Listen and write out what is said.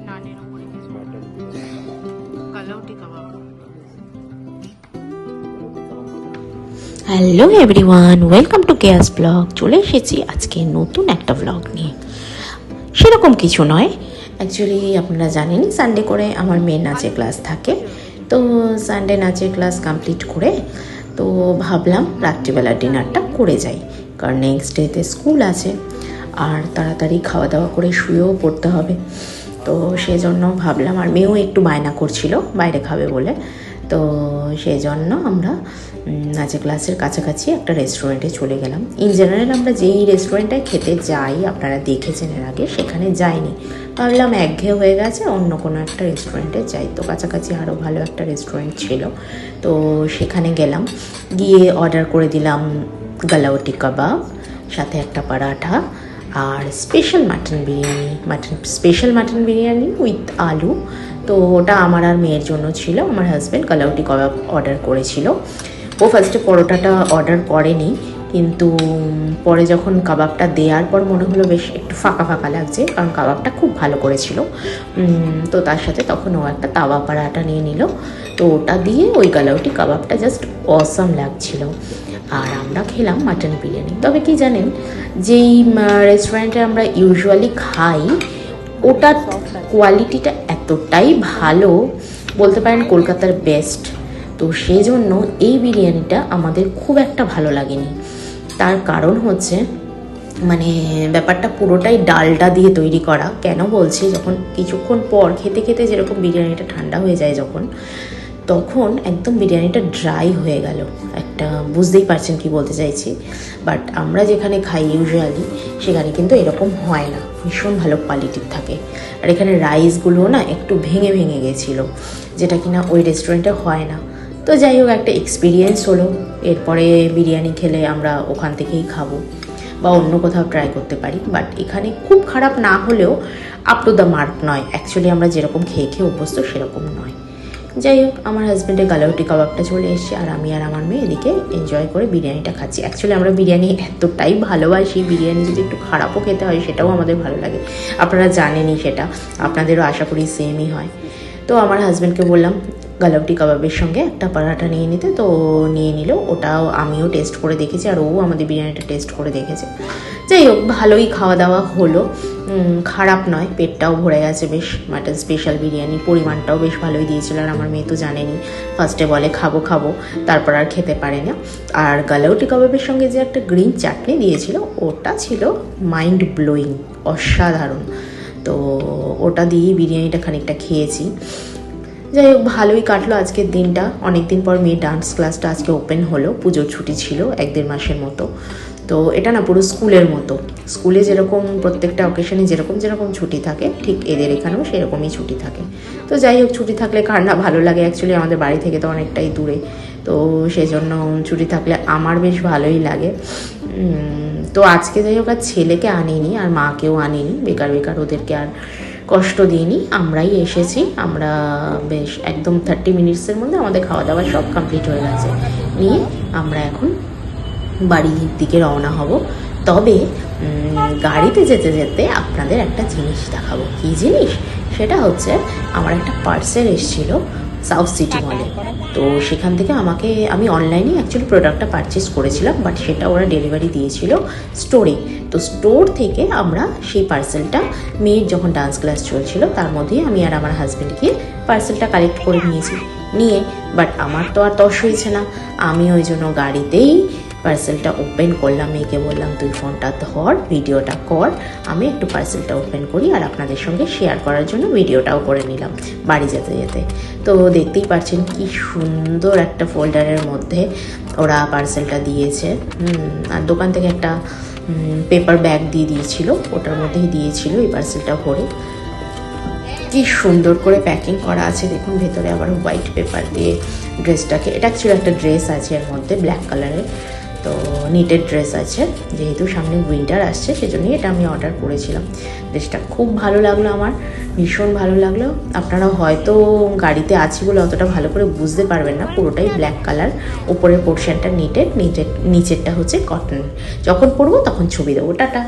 নানের উপরে কিছু galouti kebab. Hello everyone, welcome to Keya's blog. চলে এসেছি আজকে নতুন একটা ব্লগ নিয়ে। সেরকম কিছু নয়, অ্যাকচুয়ালি আপনারা জানেনই সানডে করে আমার মেয়ের নাচের ক্লাস থাকে। তো সানডে নাচের ক্লাস কমপ্লিট করে তো ভাবলাম রাত্রিবেলা ডিনারটা করে যাই, কারণ নেক্সট ডেতে স্কুল আছে আর তাড়াতাড়ি খাওয়া দাওয়া করে শুয়েও পড়তে হবে। তো সেই জন্য ভাবলাম, আর মেয়েও একটু বায়না করছিল বাইরে খাবে বলে। তো সেই জন্য আমরা নাচের ক্লাসের কাছাকাছি একটা রেস্টুরেন্টে চলে গেলাম। ইন জেনারেল আমরা যেই রেস্টুরেন্টে খেতে যাই, আপনারা দেখেছেন এর আগে, সেখানে যাইনি। ভাবলাম একঘেয়ে হয়ে গেছে, অন্য কোনো একটা রেস্টুরেন্টে যাই। তো কাছাকাছি আরও ভালো একটা রেস্টুরেন্ট ছিল, তো সেখানে গেলাম। গিয়ে অর্ডার করে দিলাম গালাউটি কাবাব, সাথে একটা পরাঠা আর স্পেশাল মাটন বিরিয়ানি উইথ আলু। তো ওটা আমার আর মেয়ের জন্য ছিল। আমার হাজব্যান্ড গালাউটি কাবাব অর্ডার করেছিল। ও ফার্স্টে পরোটাটা অর্ডার করেনি, কিন্তু পরে যখন কাবাবটা দেওয়ার পর মনে হলো বেশ একটু ফাঁকা ফাঁকা লাগছে, কারণ কাবাবটা খুব ভালো করেছিল। তো তার সাথে তখন ও একটা তাওয়া পরাটা নিয়ে নিল। তো ওটা দিয়ে ওই গালাউটি কাবাবটা জাস্ট অসাম লাগছিল। আর আমরা খেলাম মাটন বিরিয়ানি। তবে কি জানেন, যেই রেস্টুরেন্টে আমরা ইউজুয়ালি খাই, ওটার কোয়ালিটিটা এতটাই ভালো, বলতে পারেন কলকাতার বেস্ট। তো সেই জন্য এই বিরিয়ানিটা আমাদের খুব একটা ভালো লাগেনি। তার কারণ হচ্ছে, মানে ব্যাপারটা পুরোটাই ডালটা দিয়ে তৈরি করা। কেন বলছি, যখন কিছুক্ষণ পর খেতে খেতে যেরকম বিরিয়ানিটা ঠান্ডা হয়ে যায় যখন, তখন একদম বিরিয়ানিটা ড্রাই হয়ে গেল একটা, বুঝতেই পারছেন কি বলতে চাইছি। বাট আমরা যেখানে খাই ইউজুয়ালি, সেখানে কিন্তু এরকম হয় না, ভীষণ ভালো কোয়ালিটির থাকে। আর এখানে রাইসগুলোও না একটু ভেঙে ভেঙে গেছিলো, যেটা কিনা ওই রেস্টুরেন্টে হয় না। তো যাই হোক, একটা এক্সপিরিয়েন্স হলো। এরপরে বিরিয়ানি খেলে আমরা ওখান থেকেই খাবো বা অন্য কোথাও ট্রাই করতে পারি। বাট এখানে খুব খারাপ না হলেও আপ টু দ্য মার্ক নয়। অ্যাকচুয়ালি আমরা যেরকম খেয়ে খেয়ে অভ্যস্ত সেরকম নয়। যাই হোক, আমার হাজব্যান্ডের গালাউটি কাবাবটা চলে এসেছে, আর আমি আর আমার মেয়ে এদিকে এনজয় করে বিরিয়ানিটা খাচ্ছি। অ্যাকচুয়ালি আমরা বিরিয়ানি এতটাই ভালোবাসি, বিরিয়ানি যদি একটু খারাপও খেতে হয় সেটাও আমাদের ভালো লাগে। আপনারা জানেনই সেটা, আপনাদেরও আশা করি সেমই হয়। তো আমার হাজব্যান্ডকে বললাম গালাউটি কাবাবের সঙ্গে একটা পরাঠা নিয়ে নিতে, তো নিয়ে নিল। ওটাও আমিও টেস্ট করে দেখেছি, আর ও আমাদের বিরিয়ানিটা টেস্ট করে দেখেছে। যাই হোক, ভালোই খাওয়া দাওয়া হলো, খারাপ নয়, পেটটাও ভরে গেছে বেশ। মাটন স্পেশাল বিরিয়ানি, পরিমাণটাও বেশ ভালোই দিয়েছিল। আর আমার মেয়ে তো জানেনি, ফার্স্টে বলে খাবো খাবো, তারপর আর খেতে পারে না। আর গালাউটি কাবাবের সঙ্গে যে একটা গ্রিন চাটনি দিয়েছিল, ওটা ছিল মাইন্ড ব্লোয়িং, অসাধারণ। তো ওটা দিয়েই বিরিয়ানিটা খানিকটা খেয়েছি। যাই হোক, ভালোই কাটলো আজকের দিনটা। অনেক দিন পর মেয়ে ডান্স ক্লাসটা আজকে ওপেন হলো। পুজোর ছুটি ছিল 1-1.5 মাসের মতো। তো এটা না পুরো স্কুলের মতো, স্কুলে যেরকম প্রত্যেকটা অকেশনে যেরকম যেরকম ছুটি থাকে, ঠিক এদের এখানেও সেরকমই ছুটি থাকে। তো যাই হোক, ছুটি থাকলে কার না ভালো লাগে। অ্যাকচুয়ালি আমাদের বাড়ি থেকে তো অনেকটাই দূরে, তো সেই জন্য ছুটি থাকলে আমার বেশ ভালোই লাগে। তো আজকে যাই হোক, আর ছেলেকে আনিনি আর মাকেও আনিনি, বেকার বেকার ওদেরকে আর কষ্ট দিইনি। আমরাই এসেছি। আমরা বেশ একদম 30 মিনিটসের মধ্যে আমাদের খাওয়া দাওয়া সব কমপ্লিট হয়ে গেছে। নিয়ে আমরা এখন বাড়ির দিকে রওনা হব। তবে গাড়িতে যেতে যেতে আপনাদের একটা জিনিস দেখাবো। কী জিনিস সেটা হচ্ছে, আমার একটা পার্সেল এসেছিলো সাউথ সিটি মলে। তো সেখান থেকে আমি অনলাইনে অ্যাকচুয়ালি প্রোডাক্টটা পারচেস করেছিলাম, বাট সেটা ওরা ডেলিভারি দিয়েছিল স্টোরে। তো স্টোর থেকে আমরা সেই পার্সেলটা, মেয়ের যখন ডান্স ক্লাস চলছিল তার মধ্যেই আমি আর আমার হাজব্যান্ড গিয়ে পার্সেলটা কালেক্ট করে নিয়ে বাট আমার তো আর তস হয়েছে না। আমি ওই জন্য গাড়িতেই পার্সেলটা ওপেন করলাম। মেয়েকে বললাম, তুই ফোনটা ধর, ভিডিওটা কর, আমি একটু পার্সেলটা ওপেন করি, আর আপনাদের সঙ্গে শেয়ার করার জন্য ভিডিওটাও করে নিলাম বাড়ি যেতে যেতে। তো দেখতেই পাচ্ছেন কি সুন্দর একটা ফোল্ডারের মধ্যে ওরা পার্সেলটা দিয়েছে। আর দোকান থেকে একটা পেপার ব্যাগ দিয়ে দিয়েছিল, ওটার মধ্যেই দিয়েছিল এই পার্সেলটা ভরে। কি সুন্দর করে প্যাকিং করা আছে দেখুন। ভেতরে আবার হোয়াইট পেপার দিয়ে ড্রেসটাকে, এটা অ্যাকচুয়ালি একটা ড্রেস আছে এর মধ্যে, ব্ল্যাক কালারের। তো নিটেড ড্রেস আছে, যেহেতু সামনে উইন্টার আসছে সেজন্যই এটা আমি অর্ডার করেছিলাম। ড্রেসটা খুব ভালো লাগলো আমার, ভীষণ ভালো লাগলো। আপনারা হয়তো গাড়িতে আছি বলে অতটা ভালো করে বুঝতে পারবেন না, পুরোটাই ব্ল্যাক কালার, ওপরের পোর্শনটা নিটেড, নিচেরটা হচ্ছে কটন। যখন পরবো তখন ছবি দেবো। টাটা।